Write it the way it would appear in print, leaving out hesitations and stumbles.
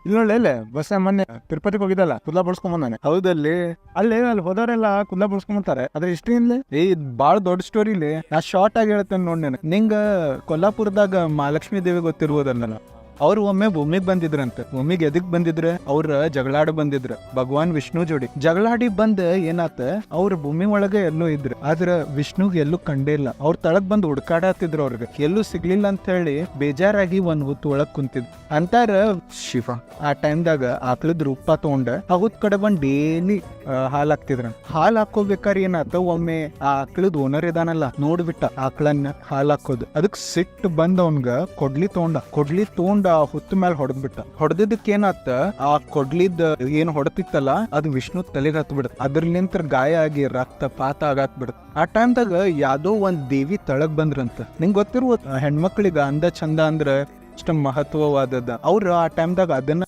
ಇಲ್ಲೊಳ್ಳೆ bus ಮೊನ್ನೆ ತಿರುಪತಿಗೆ ಹೋಗಿದ್ದಲ್ಲ ಕುದ್ಲಾ ಬಡ್ಸ್ಕೊಂಡ್ ಬಂದಾನೆ. ಹೌದಲ್ಲಿ ಅಲ್ಲಿ ಹೋದವರೆಲ್ಲ ಕುದ್ಲಾ ಬಡ್ಸ್ಕೊಂಬಂತಾರೆ. ಅದ್ರ ಹಿಸ್ಟ್ರಿ ಇನ್ಲೆ ಬಾಳ ದೊಡ್ಡ ಸ್ಟೋರಿಲಿ ನಾ ಶಾರ್ಟ್ ಆಗಿ ಹೇಳ್ತೇನೆ ನೋಡಿ ನಾನು. ನಿಂಗ ಕೊಲ್ಲಾಪುರದಾಗ ಮಹಾಲಕ್ಷ್ಮೀ ದೇವಿ ಗೊತ್ತಿರ್ಬೋದಲ್ಲ, ಅವ್ರು ಒಮ್ಮೆ ಭೂಮಿಗೆ ಬಂದಿದ್ರಂತೆ. ಭೂಮಿಗೆ ಎದಕ್ ಬಂದಿದ್ರ? ಅವ್ರ ಜಗಳಾಡ ಬಂದಿದ್ರ ಭಗವಾನ್ ವಿಷ್ಣು ಜೋಡಿ. ಜಗಳಾಡಿ ಬಂದ್ ಏನಾತ, ಅವ್ರ ಭೂಮಿ ಒಳಗೆ ಎಲ್ಲೂ ಇದ್ರು, ಆದ್ರ ವಿಷ್ಣುಗ್ ಎಲ್ಲೂ ಕಂಡೇ ಇಲ್ಲ. ಅವ್ರ ತಳಗ್ ಬಂದ್ ಹುಡ್ಕಾಡತ್ತಿದ್ರು, ಅವ್ರಿಗೆ ಎಲ್ಲೂ ಸಿಗ್ಲಿಲ್ಲ ಅಂತ ಹೇಳಿ ಬೇಜಾರಾಗಿ ಒಂದ್ ಹೊತ್ತು ಒಳಗ್ ಕುಂತಿದ್ ಅಂತಾರ ಶಿವ. ಆ ಟೈಮ್ದಾಗ ಆಕಳದ್ ರೂಪ ತಗೊಂಡ ಆ ಹುತ್ ಕಡೆ ಬಂದ್ ಡೇಲಿ ಹಾಲ್ ಹಾಕ್ತಿದ್ರ. ಹಾಲ್ ಹಾಕೋಬೇಕಾರೆ ಏನಾತ, ಒಮ್ಮೆ ಆ ಆಕಳದ್ ಓನರ್ ಇದಾನಲ್ಲ ನೋಡ್ಬಿಟ್ಟ ಆಕಳನ್ನ ಹಾಲ್ ಹಾಕೋದು. ಅದಕ್ ಸಿಟ್ಟು ಬಂದ್ ಅವನ್ಗ ಕೊಡ್ಲಿ ತಗೊಂಡ ಆ ಹುತ್ತ ಮೇಲೆ ಹೊಡೆದ್ಬಿಟ್ಟ. ಹೊಡೆದಿದ್ದಕ್ಕೆ ಏನಾತ, ಆ ಕೊಡ್ಲಿದ್ ಏನ್ ಹೊಡತಿತ್ತಲ್ಲ ಅದು ವಿಷ್ಣು ತಲೆಗೆ ಹತ್ ಬಿಡತ್. ಅದ್ರಲಿಂತ ಗಾಯ ಆಗಿ ರಕ್ತ ಪಾತ ಆಗತ್ ಬಿಡತ್. ಆ ಟೈಮ್ದಾಗ ಯಾವ್ದೋ ಒಂದ್ ದೇವಿ ತಳಗ್ ಬಂದ್ರಂತ. ನಿಂಗ್ ಗೊತ್ತಿರುವ ಹೆಣ್ಮಕ್ಳಿಗ ಅಂದ ಚಂದ ಅಂದ್ರ ಇಷ್ಟ ಮಹತ್ವವಾದದ. ಅವ್ರು ಆ ಟೈಮ್ದಾಗ ಅದನ್ನ